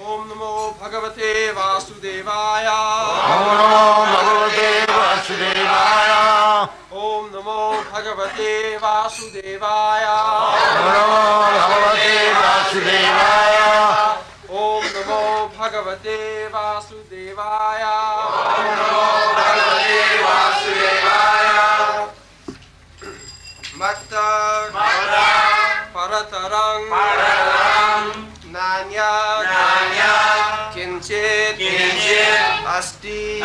Om Namo Bhagavate Vasudevaya. Om Namo Bhagavate Vasudevaya. Om Namo Bhagavate Vasudevaya. Om Namo Bhagavate Vasudevaya. Om Namo Bhagavate Vasudevaya. Om Namo Bhagavate Vasudevaya. Matta Paratarang Nanya Kinchit Asti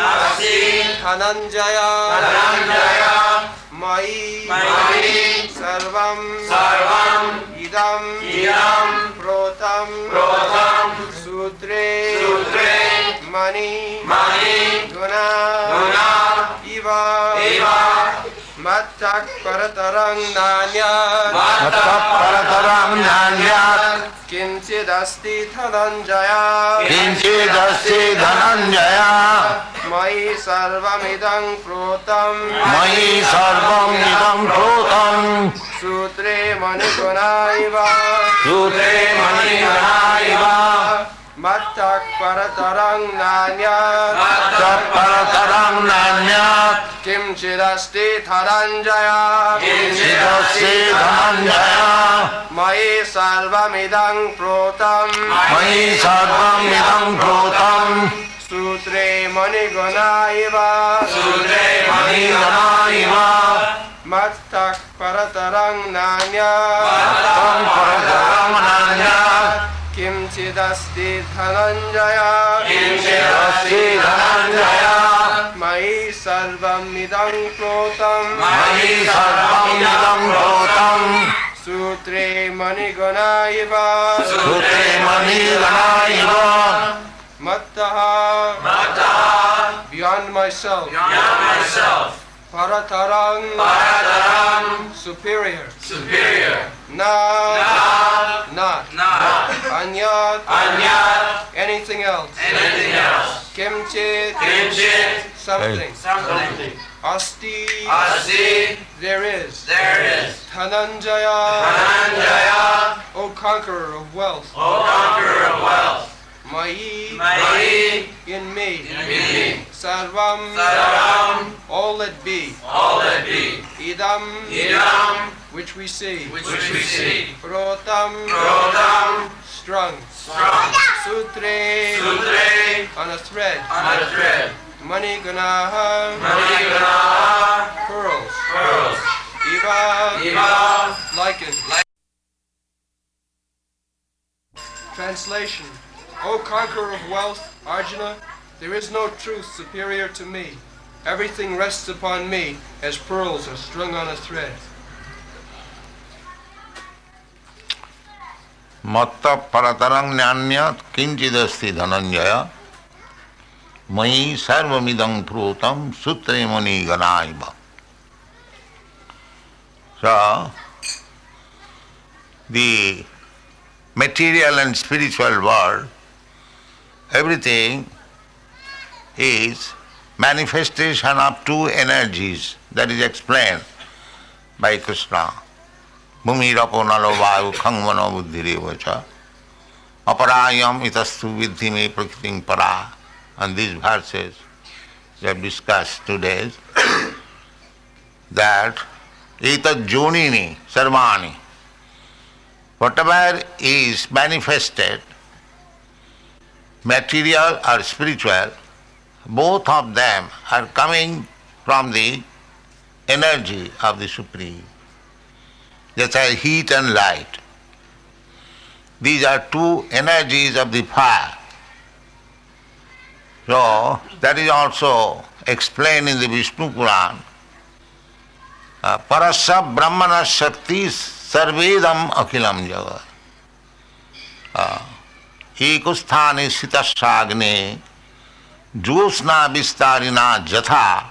Dhananjaya Mai Sarvam Idam Protam Sudre Mani Guna Iva Mattak Paratarang Nanyat Paratarang Nanyat Kinchidasti Dhananjaya Kinchidasti Dhananjaya Mai Sarvamidang Protam Mai Sarvam Idam Protam Sutre Manigunaiva Sutre Manigunaiva Mattak Paratarang Nanyat Paratarang Nanyat Kimchidasti Dhananjaya Kinchidasti Dhananjaya Mai Sarvamidang Protam Mai Sarvam Idam Protam Sutre Manigunaiva Sutre Manigunaiva Mattak Paratarang Nanyat Paratarang Nanyat Kimchidasti Dhananjaya Kinchidasti Dhananjaya Mai Sarvamidang Protam Mai Sarvam Idam Protam Sutre Manigunaiva Sutre Manigunaiva Mattaha Beyond myself Paratarang Superior Not Anyat Anything else Kimchit Something Asti There is Dhananjaya O conqueror of wealth Mai in me Sarvam all that be Idam which we see Protam strung Sutre on a thread Maniganaha pearls Iva lichen Translation O conqueror of wealth, Arjuna, there is no truth superior to me. Everything rests upon me as pearls are strung on a thread. Matta Paratarang Nanyat Kinchidasti Dhananjaya Mai Sarvamidam Protam Sutre Manigunaiva. So, the material and spiritual world, everything is manifestation of two energies that is explained by Krishna. Bhumirapo nalo vayu khangmano buddhirevacha aparayam itastu vidhi me prakritim para. And these verses we have discussed today that etat jonini sarvani, whatever is manifested, material or spiritual, both of them are coming from the energy of the Supreme. Just as heat and light. These are two energies of the fire. So, that is also explained in the Vishnu Puran. Parasya Brahmana Shakti Sarvedam Akhilam Jagat. Ekusthane Sitashagne Josna Vistarina Jatha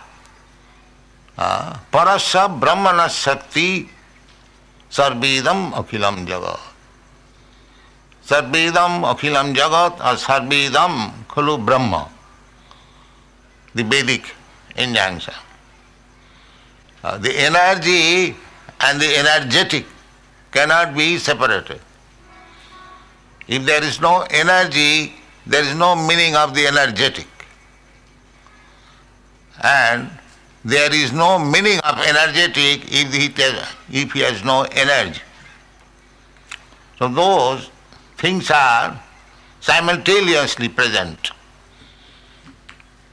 Parasya Brahmana Shakti Sarvedam Akhilam Jagat. Sarvedam Akhilam Jagat or Sarvedam Khulu Brahma, the Vedic injunction. The energy and the energetic cannot be separated. If there is no energy, there is no meaning of the energetic. And there is no meaning of energetic if he has no energy. So those things are simultaneously present.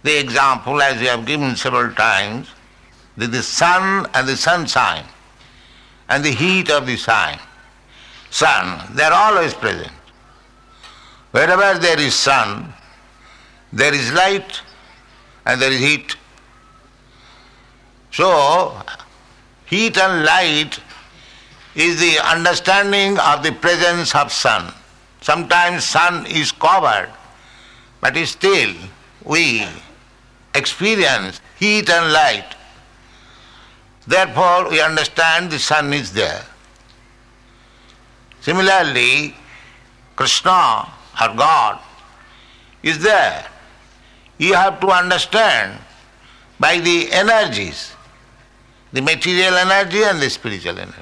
The example, as we have given several times, the sun and the sunshine and the heat of the sun, they are always present. Wherever there is sun, there is light and there is heat. So, heat and light is the understanding of the presence of sun. Sometimes sun is covered, but still we experience heat and light. Therefore, we understand the sun is there. Similarly, Krishna or God is there. You have to understand by the energies, the material energy and the spiritual energy.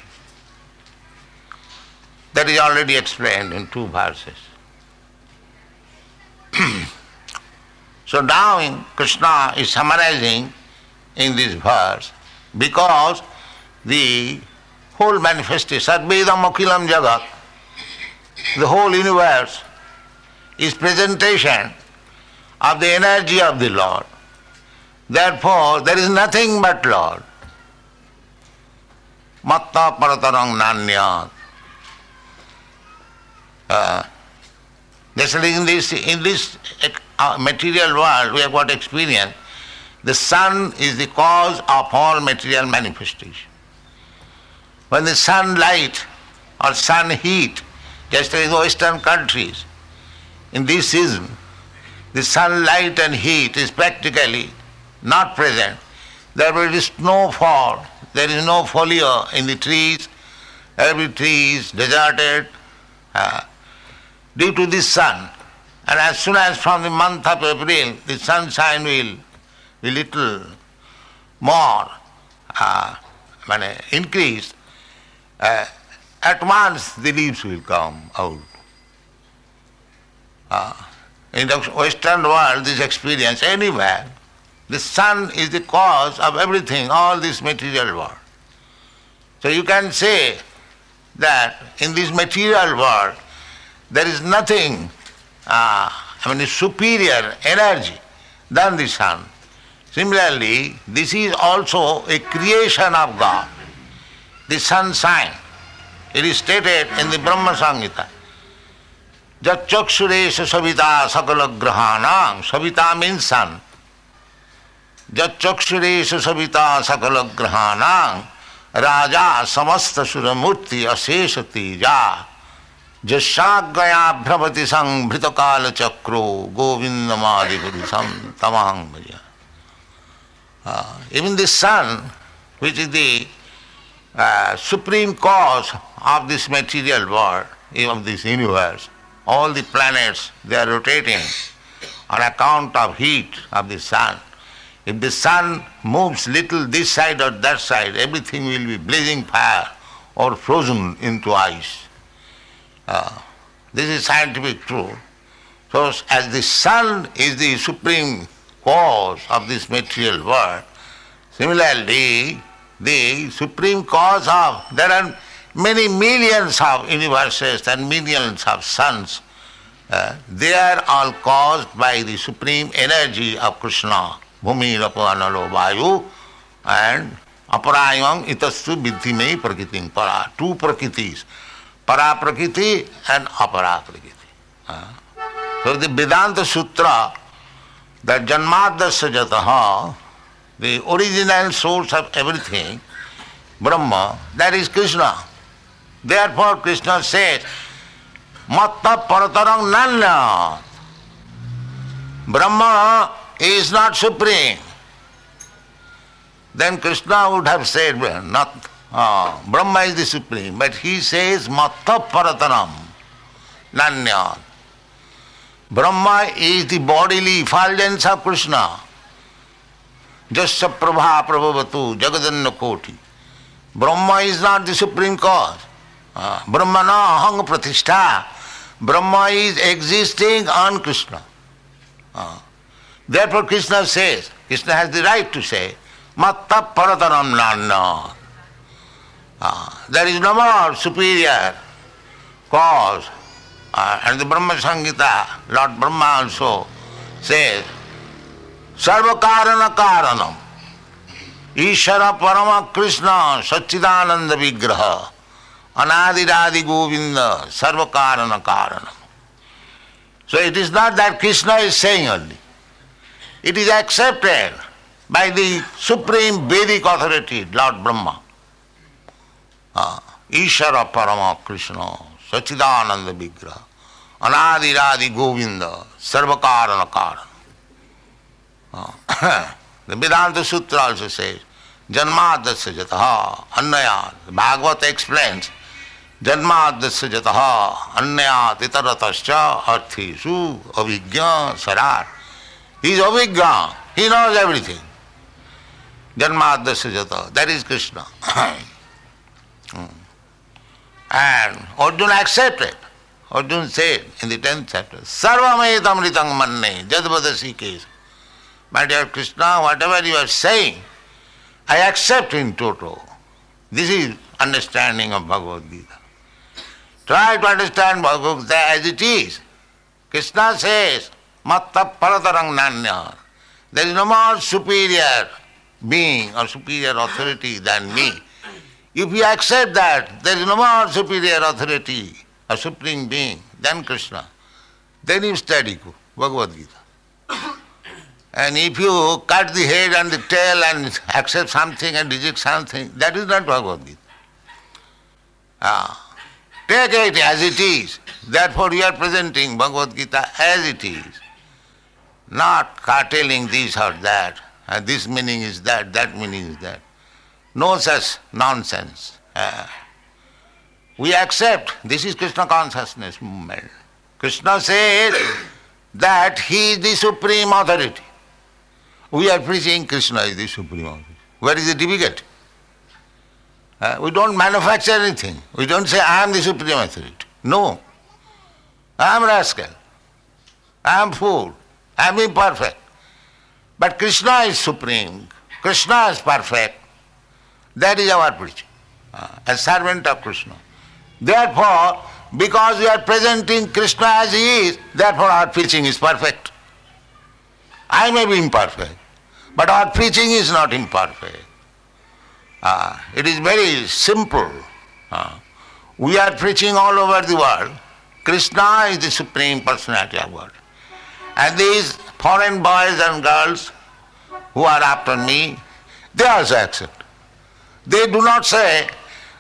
That is already explained in 2 verses. So now Krishna is summarizing in this verse, because the whole manifestation, Sarvedam Akhilam Jagat, the whole universe is presentation of the energy of the Lord. Therefore, there is nothing but Lord. Matta paratarang nanyat. Naturally, in this material world, we have got experience. The sun is the cause of all material manifestation. When the sunlight or sun heat, just as in Western countries, in this season, the sunlight and heat is practically not present. There will be snowfall, there is no folio in the trees, every tree is deserted due to the sun. And as soon as from the month of April, the sunshine will be little more increased, at once the leaves will come out. In the Western world, this experience anywhere, the sun is the cause of everything, all this material world. So you can say that in this material world, there is nothing, superior energy than the sun. Similarly, this is also a creation of God. The sunshine, it is stated in the Brahma Samhita. Jat chakshuresha savita sakala grahanam. Savita means sun. Jat chakshuresha savita sakala grahanam. Raja samasta suramurti asesha teja. Jashagraya bhravati sang bhritakala chakro govindamadi purusham tamahang bhaja. Even the sun, which is the supreme cause of this material world, of this universe, all the planets, they are rotating on account of heat of the sun. If the sun moves little this side or that side, everything will be blazing fire or frozen into ice. This is scientific truth. So as the sun is the supreme cause of this material world, similarly the supreme cause of, there are many millions of universes and millions of suns. They are all caused by the supreme energy of Krishna. Bhumi rapa analo vayu and aparayam itastu vidhimei prakritim para. 2 prakritis. Para prakriti and apara prakriti. So the Vedanta Sutra, that Janmadasya Jataha, the original source of everything, Brahma, that is Krishna. Therefore Krishna says, Matta paratarang nanya. Brahma is not supreme. Then Krishna would have said, not Brahma is the supreme, but he says Matta parataram nanya. Brahma is the bodily effulgence of Krishna. Jasya prabha prabhavatu jagadanna koti. Brahma is not the supreme cause. Brahmana ahang pratishtha. Brahma is existing on Krishna. Therefore Krishna says, Krishna has the right to say, Matta Parataram Nana. There is no more superior cause. And the Brahma Samhita, Lord Brahma also says, Sarva Karana Karanam, Ishara Parama Krishna, Satchidananda Vigraha, Anadiradi Govinda, Sarva Karana Karanam. So it is not that Krishna is saying only. It is accepted by the supreme Vedic authority, Lord Brahma. Ishara Parama Krishna, Satchidananda Vigraha, Anadiradi Govinda, Sarva Karana Karanam. The Vedanta Sutra also says, Janmadasya jataha annayat. Bhagavata explains, Janmadasya jataha annayat itaratascha arthishu avijñā sarat. He is avijñā, he knows everything. Janmadasya jataha, that is Krishna. And Arjuna accepted. Arjuna said in the 10th chapter, Sarvametamritam manne jadvadasi kes. My dear Krishna, whatever you are saying, I accept in toto. This is understanding of Bhagavad Gita. Try to understand Bhagavad Gita as it is. Krishna says, Matta Paratarang Nanya. There is no more superior being or superior authority than me. If you accept that there is no more superior authority or supreme being than Krishna, then you study Bhagavad Gita. And if you cut the head and the tail and accept something and reject something, that is not Bhagavad Gita. Take it as it is. Therefore you are presenting Bhagavad Gita as it is. Not curtailing this or that. And this meaning is that meaning is that. No such nonsense. We accept this is Krishna consciousness movement. Krishna says that he is the supreme authority. We are preaching Krishna is the supreme authority. Where is the difficulty? We don't manufacture anything. We don't say I am the supreme authority. No. I am rascal. I am fool. I am imperfect. But Krishna is supreme. Krishna is perfect. That is our preaching. A servant of Krishna. Therefore, because we are presenting Krishna as he is, therefore our preaching is perfect. I may be imperfect, but our preaching is not imperfect. It is very simple. We are preaching all over the world. Krishna is the Supreme Personality of God. And these foreign boys and girls who are after me, they also accept. They do not say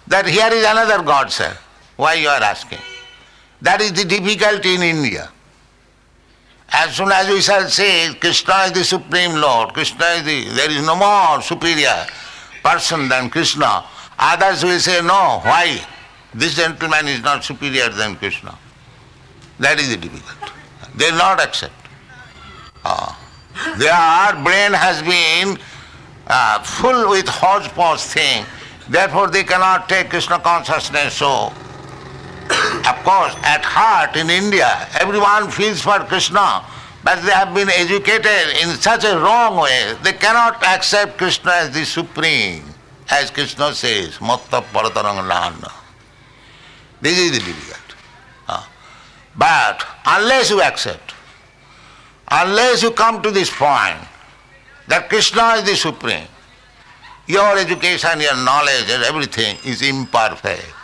that here is another God, sir. Why you are asking? That is the difficulty in India. As soon as we shall say Krishna is the Supreme Lord, there is no more superior person than Krishna, others will say, no, why? This gentleman is not superior than Krishna. That is the difficulty. They will not accept. Their brain has been full with hodgepodge thing, therefore they cannot take Krishna consciousness so. Of course, at heart in India, everyone feels for Krishna, but they have been educated in such a wrong way, they cannot accept Krishna as the Supreme, as Krishna says, Matta Paratarang Nana. This is the difficulty. But unless you accept, unless you come to this point, that Krishna is the Supreme, your education, your knowledge and everything is imperfect.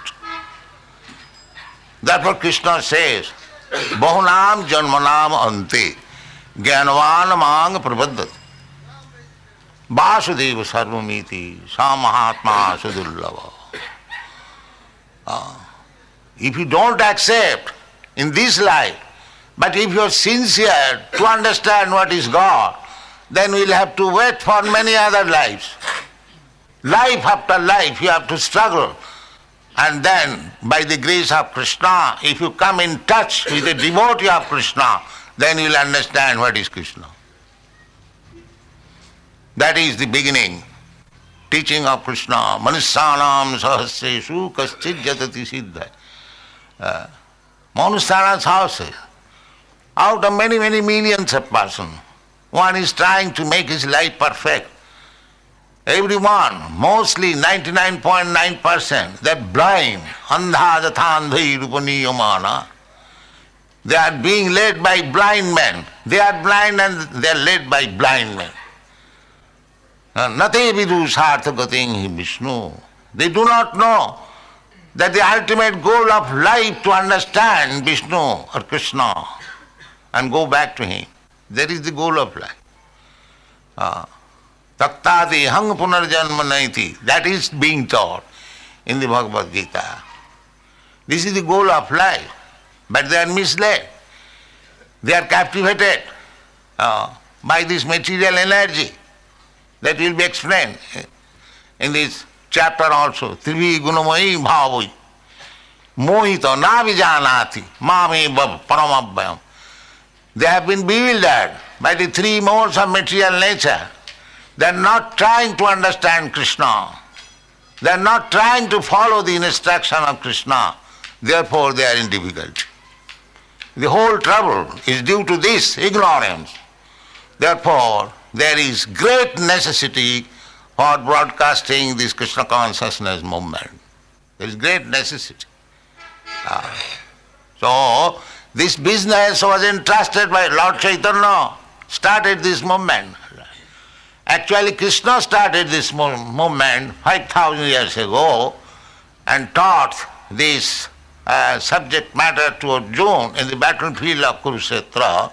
Therefore Krishna says, Bahunam janmanam ante jnanavan mang prabaddati Vasudeva sarvamiti sa mahatma sudullava. If you don't accept in this life, but if you are sincere to understand what is God, then we will have to wait for many other lives. Life after life you have to struggle. And then, by the grace of Krishna, if you come in touch with the devotee of Krishna, then you will understand what is Krishna. That is the beginning. Teaching of Krishna. Manusyanam sahasreshu kaschid jatati siddha. Manusana's houses. Out of many, many millions of persons, one is trying to make his life perfect. Everyone, mostly 99.9%, they're blind. Andha jathandhai rupaniyamana. They are being led by blind men. They are blind and they are led by blind men. Nate vidu sarthagating hi Vishnu. They do not know that the ultimate goal of life to understand Vishnu or Krishna and go back to him. That is the goal of life. Taktadi hang punarjanma naiti. That is being taught in the Bhagavad Gita. This is the goal of life. But they are misled. They are captivated by this material energy. That will be explained in this chapter also. Trivi gunamayi bhavai. Mohito na vijanati mame paramabhyam. They have been bewildered by the three modes of material nature. They are not trying to understand Krishna. They are not trying to follow the instruction of Krishna. Therefore they are in difficulty. The whole trouble is due to this ignorance. Therefore, there is great necessity for broadcasting this Krishna consciousness movement. There is great necessity. So, this business was entrusted by Lord Chaitanya, started this movement. Actually, Krishna started this movement 5,000 years ago and taught this subject matter to Arjuna in the battlefield of Kurukshetra.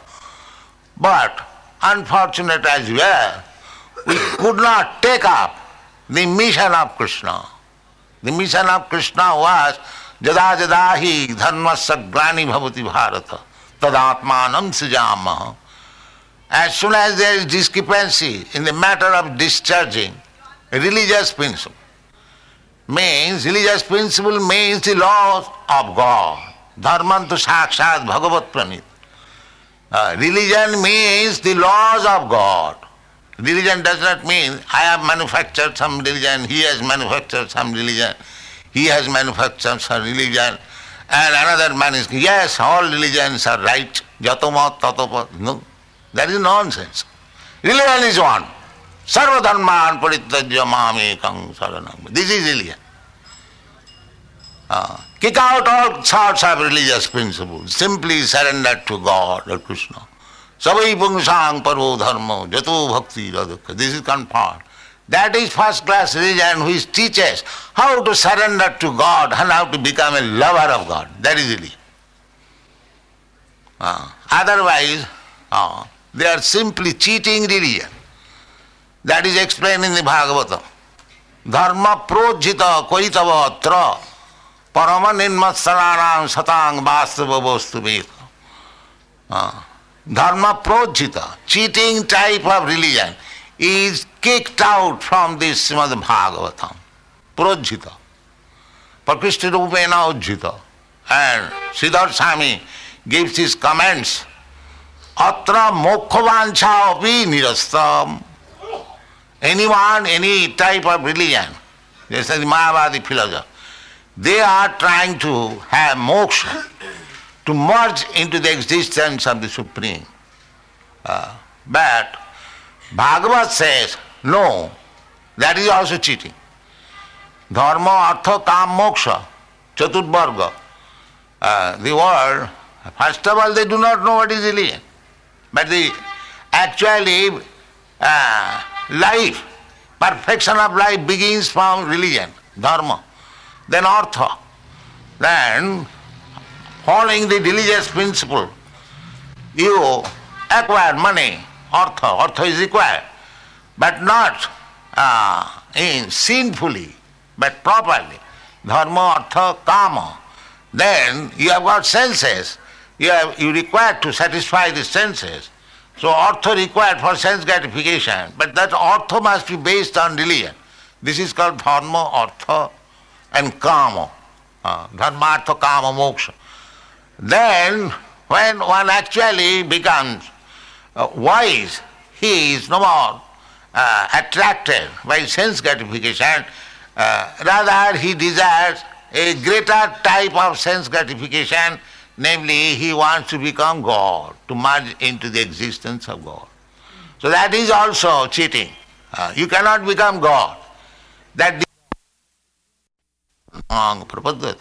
But unfortunate as we are, we could not take up the mission of Krishna. The mission of Krishna was jada jada hi dharmasya glani bhavati bharata tadatmanam srijamaha. As soon as there is discrepancy in the matter of discharging religious principle, religious principle means the laws of God. Dharmantu sakshat bhagavat pranit. Religion means the laws of God. Religion does not mean I have manufactured some religion, he has manufactured some religion, he has manufactured some religion, and another man is, yes, all religions are right, jatomat tatopat. No, that is nonsense. Religion is one. Sarva dharman parityajya mamekam saranam. This is religion. Kick out all sorts of religious principles. Simply surrender to God or Krishna. Savai pungsang paro dharma jato bhakti radukha. This is confirmed. That is first class religion which teaches how to surrender to God and how to become a lover of God. That is religion. Otherwise, they are simply cheating religion. That is explained in the Bhagavatam. Dharma projita koitava tra parama ninmatsaranam satang vastava vastu veda. Dharma projita, cheating type of religion, is kicked out from this Srimad Bhagavatam. Projita. Prakristi rupena ujjita. And Siddhartha Swami gives his comments. Atra mokkhavancha api nirastam. Anyone, any type of religion, this is the Mayavadi philosophy, they are trying to have moksha, to merge into the existence of the Supreme. But Bhagavad says, no, that is also cheating. Dharma, artha, kam, moksha, chaturvarga. The world, first of all, they do not know what is religion. But the actually life, perfection of life begins from religion, dharma, then artha, then following the religious principle, you acquire money, artha is required, but not sinfully, but properly. Dharma, artha, kama. Then you have got senses, you require to satisfy the senses. So artha required for sense gratification, but that artha must be based on religion. This is called dharma, artha and kama. Dharma, artha, kama, moksha. Then when one actually becomes wise, he is no more attracted by sense gratification, rather he desires a greater type of sense gratification, Namely, he wants to become God, to merge into the existence of God. So that is also cheating. You cannot become God. That prapadyate.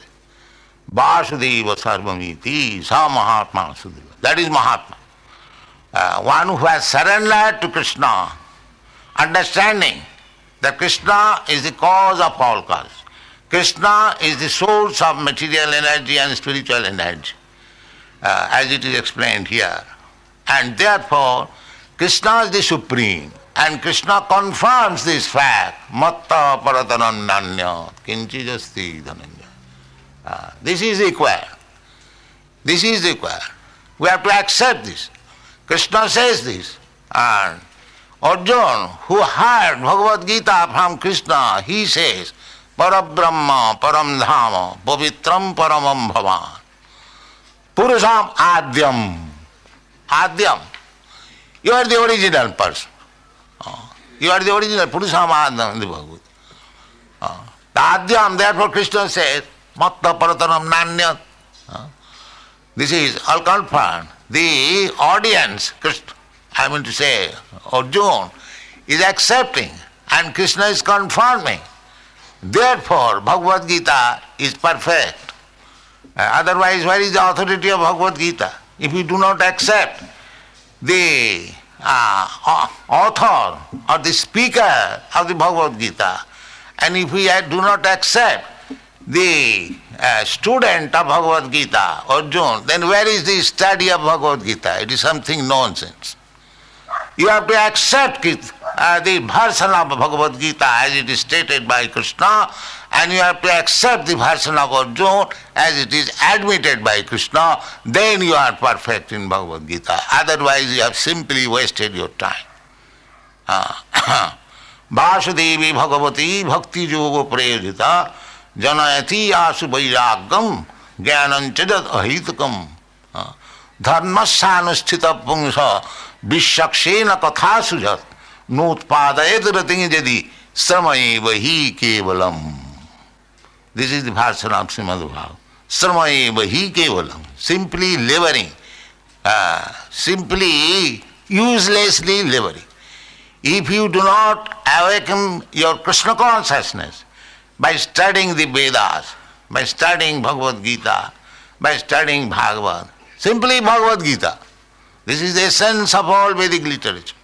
Vasudeva sarvamiti sa Mahatma Sudeva. That is Mahatma. One who has surrendered to Krishna, understanding that Krishna is the cause of all cause. Krishna is the source of material energy and spiritual energy, as it is explained here. And therefore, Krishna is the supreme. And Krishna confirms this fact. Matta paratanam nanya kinchijasti dhananya. This is required. This is required. We have to accept this. Krishna says this. And Arjuna, who heard Bhagavad Gita from Krishna, he says, Parabrahma, Param Dhama, Pavitram Paramam Bhavan. Purusham Adyam. Adyam. You are the original person. You are the original Purusham Adyam in the Bhagavad. The Adyam, therefore Krishna says, Matta Paratanam Nanyat. This is all confirmed. The audience, I mean to say, Arjuna, is accepting and Krishna is confirming. Therefore, Bhagavad Gita is perfect. Otherwise, where is the authority of Bhagavad Gita? If we do not accept the author or the speaker of the Bhagavad Gita, and if we do not accept the student of Bhagavad Gita, Arjuna, then where is the study of Bhagavad Gita? It is something nonsense. You have to accept the version of Bhagavad Gita as it is stated by Krishna, and you have to accept the version of Arjuna as it is admitted by Krishna, then you are perfect in Bhagavad Gita. Otherwise you have simply wasted your time. Vasudevi Bhagavati Bhakti Yoga Prayojita Janayati Asu Vairagam Jnananchajat Ahitakam Dharmasyanusthita Pungsa Vishakshena Katha Sujat Nutpadayat Rating Jadi Sramaeva Hi Kevalam. This is the version of Srimad Bhagavatam. Sramaeva Hi Kevalam. Simply laboring, simply uselessly laboring. If you do not awaken your Krishna consciousness by studying the Vedas, by studying Bhagavad Gita, by studying Bhagavad, simply Bhagavad Gita. This is the essence of all Vedic literature.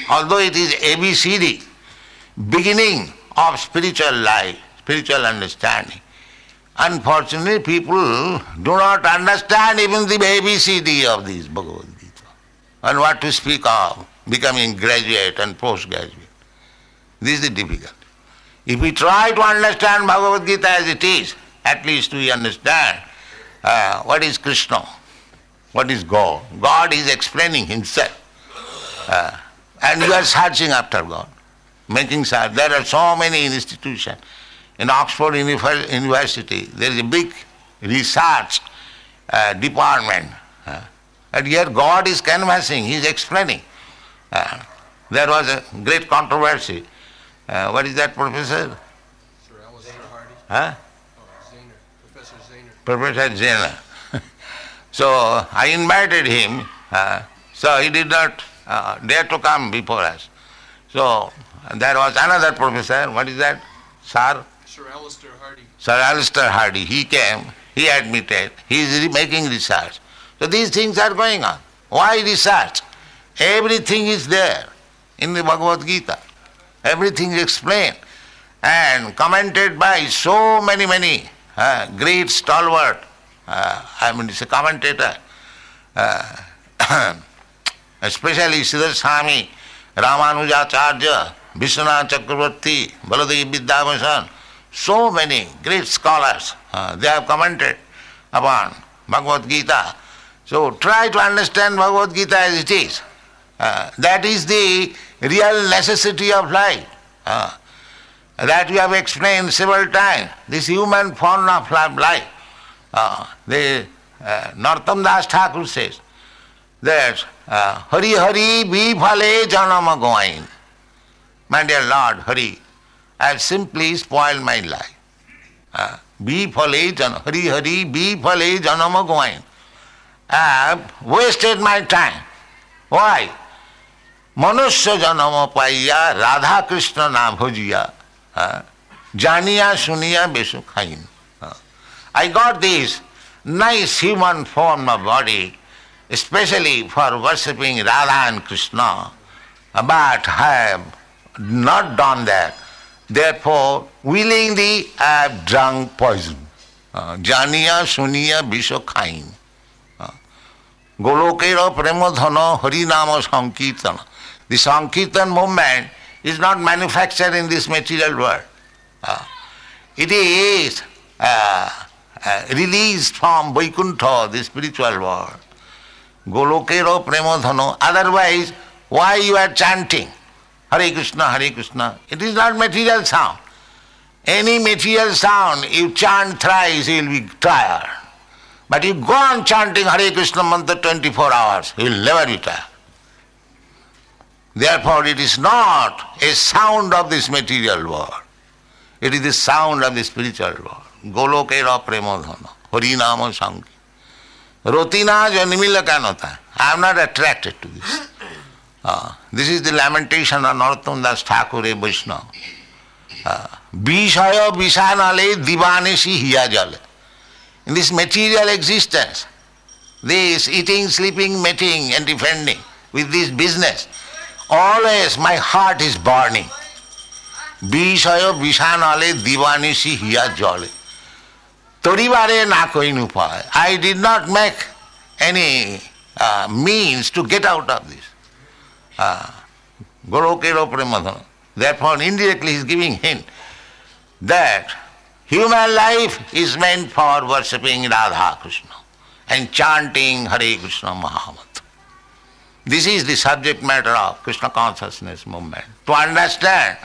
Although it is ABCD, beginning of spiritual life, spiritual understanding, unfortunately people do not understand even the ABCD of this Bhagavad Gita. And what to speak of becoming graduate and postgraduate. This is the difficulty. If we try to understand Bhagavad Gita as it is, at least we understand what is Krishna, what is God. God is explaining himself. And you are searching after God, making search. There are so many institutions. In Oxford University, there is a big research department. And here God is canvassing, he is explaining. There was a great controversy. What is that, Professor? Sir Alistair Hardy. Huh? Oh, Zehner. Professor Zehner. Professor Zehner. So I invited him, so he did not dare to come before us. So there was another professor, what is that? Sir Alistair Hardy. Sir Alistair Hardy. He came, he admitted, he is making research. So these things are going on. Why research? Everything is there in the Bhagavad Gita. Everything is explained and commented by so many great stalwart, it's a commentator, especially Siddhar Swami, Ramanujacharya, Vishwanath Chakravarti, Baladev Vidyabhushan, so many great scholars, they have commented upon Bhagavad Gita. So try to understand Bhagavad Gita as it is. That is the real necessity of life. That we have explained several times. This human form of life. Narottam Das Thakur says that Hari Hari Bifale Janama Goain. My dear Lord Hari, I have simply spoiled my life. Hari Hari, be phale janama going. I have wasted my time. Why? Manusya janama paiya, Radha Krishna na bhujiya, janiya suniya besu khain. I got this nice human form of body, especially for worshipping Radha and Krishna, but I have not done that. Therefore, willingly I have drunk poison. Janiya suniya besu khain. Golokera Premodhana Harinama Sankirtana. The Sankirtan movement is not manufactured in this material world. It is released from Vaikuntha, the spiritual world. Golokera Premodhana. Otherwise, why you are chanting Hare Krishna, Hare Krishna? It is not material sound. Any material sound, you chant thrice, you will be tired. But you go on chanting Hare Krishna mantra 24 hours, you will never be tired. Therefore, it is not a sound of this material world. It is the sound of the spiritual world. Golokera Premodhana, Harinama Sankirtana. Rotina janmila kanota. I am not attracted to this. This is the lamentation of Narottam Das Thakur Vaishnava. Bishaya Bishanale Divaneshi Hiya Jale. In this material existence, this eating, sleeping, mating and defending with this business, always my heart is burning. Bishaya Bishanale Divaneshi Hiya Jale. Toribare na koi upay. I did not make any means to get out of this. Golokera Premadhana. Therefore, indirectly he is giving hint that human life is meant for worshipping Radha Krishna and chanting Hare Krishna Mahamantra. This is the subject matter of Krishna consciousness movement. To understand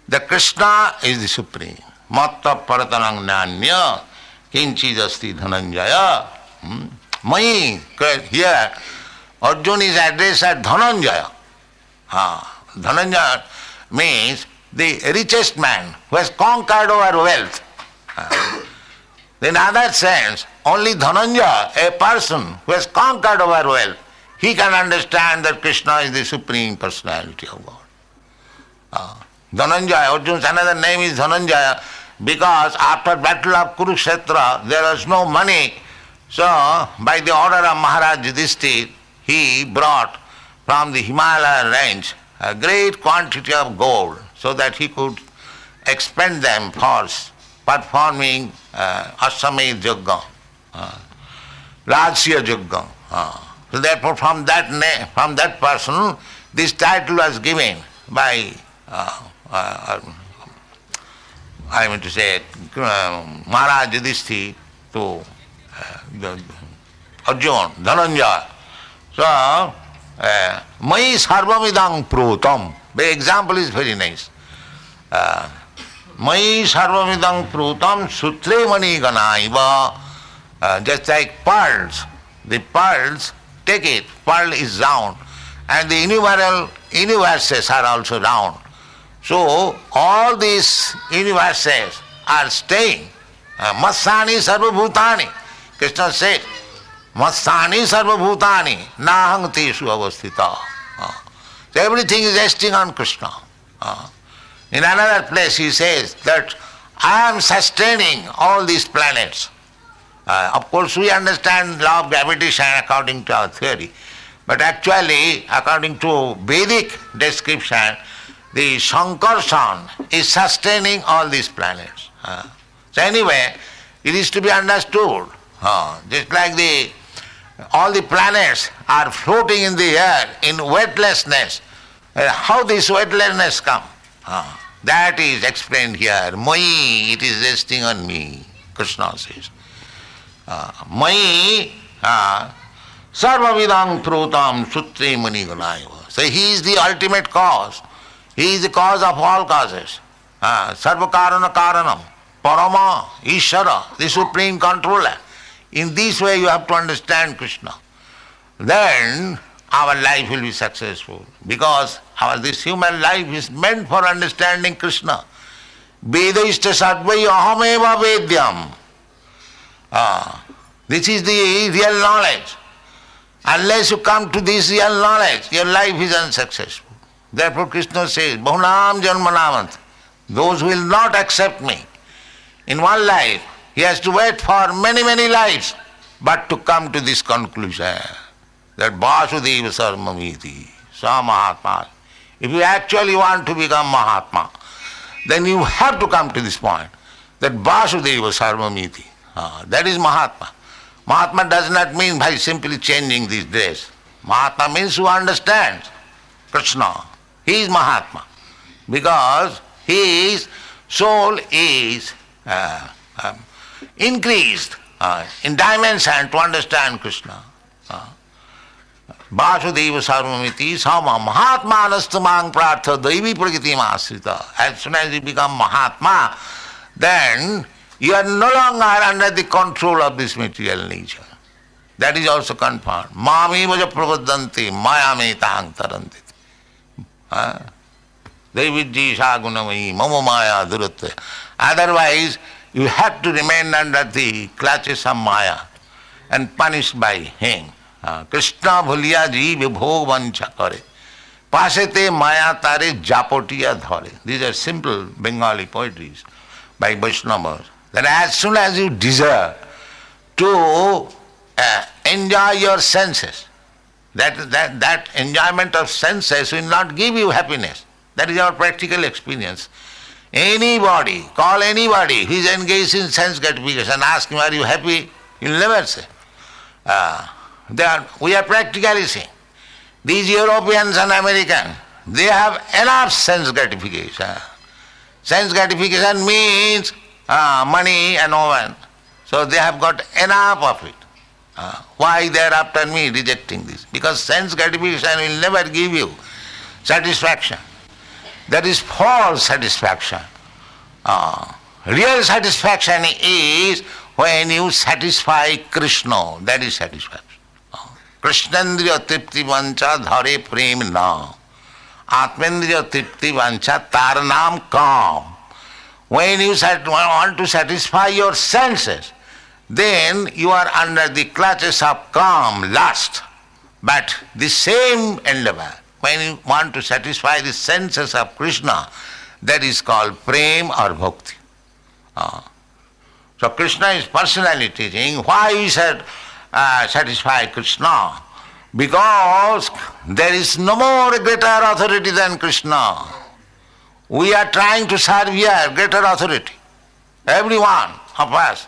that Krishna is the supreme. Matta paratanang nanya kinchidasti dhananjaya. Here Arjuna is addressed as Dhananjaya. Dhananjaya means the richest man who has conquered over wealth. In other sense, only Dhananjaya, a person who has conquered over wealth, he can understand that Krishna is the supreme personality of God. Dhananjaya, Arjuna's another name is Dhananjaya, because after battle of Kurukshetra there was no money. So by the order of Maharaj Yudhishthira, he brought from the Himalaya range a great quantity of gold so that he could expend them for performing Ashwamedh Yajna, Rajsya Yajna. So therefore from that person this title was given by Maharaj Yudhishthira to Arjuna, Dhananjaya. So, Mai sarvamidang prutam. The example is very nice. Mai sarvamidang prutam sutre mani ganaiva. Just like pearls. The pearls, take it, pearl is round. And the universes are also round. So, all these universes are staying. Matsani sarvabhutani. Krishna said, Matsani sarvabhutani nahang teshu avasthita. So everything is resting on Krishna. In another place he says that I am sustaining all these planets. Of course we understand law of gravitation according to our theory, but actually according to Vedic description, the Sankarshan is sustaining all these planets. So anyway, it is to be understood. Just like all the planets are floating in the air in weightlessness. How this weightlessness come? That is explained here. Mai, it is resting on me, Krishna says. Mai sarvavidang prutam sutre mani ganaiva. So he is the ultimate cause. He is the cause of all causes. Sarva karana karanam. Parama, Ishara, the supreme controller. In this way you have to understand Krishna. Then our life will be successful, because this human life is meant for understanding Krishna. Vedaishta Satvai Ahameva Vedyam. This is the real knowledge. Unless you come to this real knowledge, your life is unsuccessful. Therefore Krishna says, Bahunam Janmanamant. Those who will not accept me in one life, he has to wait for many, many lives, but to come to this conclusion that Vasudeva Sarvamiti, Sa Mahatma. If you actually want to become Mahatma, then you have to come to this point that Vasudeva Sarvamiti. That is Mahatma. Mahatma does not mean by simply changing this dress. Mahatma means who understands Krishna. He is Mahatma because his soul is increased in dimension to understand Krishna. Vasudeva Sarvamiti Sama Mahatma Anastamang Prartha Daivi Prakriti Asrita. As soon as you become Mahatma, then you are no longer under the control of this material nature. That is also confirmed. Mami vaja pravadanti mayame tang taranti. Devidji sagunamai mama maya duratte. Otherwise, you have to remain under the clutches of Maya and punished by him. Krishna bhuliya ji vibhog vancha kare. Pasete maya tare japotiya dhare. These are simple Bengali poetries by Vaishnavas. That as soon as you desire to enjoy your senses, that enjoyment of senses will not give you happiness. That is our practical experience. Anybody, call anybody who is engaged in sense gratification, ask him, are you happy? He will never say. We are practically seeing. These Europeans and Americans, they have enough sense gratification. Sense gratification means money and woman. So they have got enough of it. Why they are after me rejecting this? Because sense gratification will never give you satisfaction. That is false satisfaction. Real satisfaction is when you satisfy Krishna. That is satisfaction. Krishnendriya tripti vancha dhare prem na. Atmendriya tripti vancha tar naam kam. When you want to satisfy your senses, then you are under the clutches of calm, lust. But the same endeavor, when you want to satisfy the senses of Krishna, that is called prem or bhakti. So Krishna is personally teaching why we should satisfy Krishna. Because there is no more greater authority than Krishna. We are trying to serve here greater authority. Every one of us.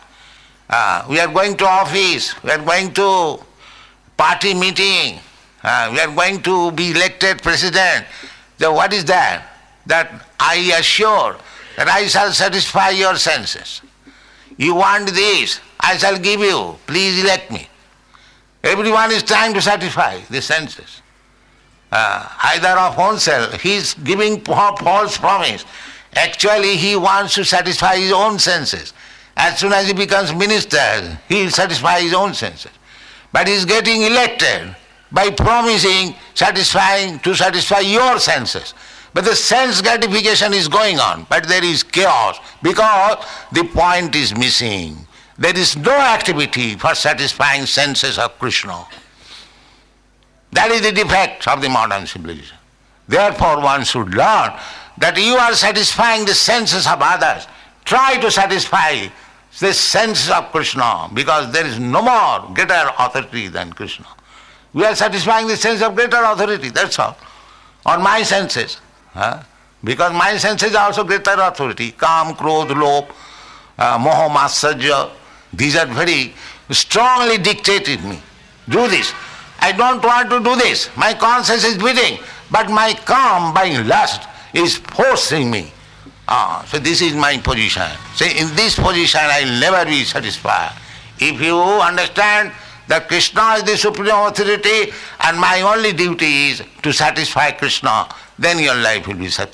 We are going to office, we are going to party meeting, we are going to be elected president. So what is that? That I assure that I shall satisfy your senses. You want this, I shall give you, please elect me. Everyone is trying to satisfy the senses. Either of oneself, he is giving false promise. Actually he wants to satisfy his own senses. As soon as he becomes minister, he will satisfy his own senses. But he is getting elected by promising to satisfy your senses. But the sense gratification is going on, but there is chaos because the point is missing. There is no activity for satisfying senses of Krishna. That is the defect of the modern civilization. Therefore one should learn that you are satisfying the senses of others. Try to satisfy the senses of Krishna, because there is no more greater authority than Krishna. We are satisfying the sense of greater authority, that's all. Or my senses. Because my senses are also greater authority. Kam, Krodh, Lobh, Moha, Matsarya. These are very strongly dictated me. Do this. I don't want to do this. My conscience is beating. But my calm by lust is forcing me. So this is my position. See, in this position I will never be satisfied. If you understand that Krishna is the supreme authority and my only duty is to satisfy Krishna, then your life will be successful.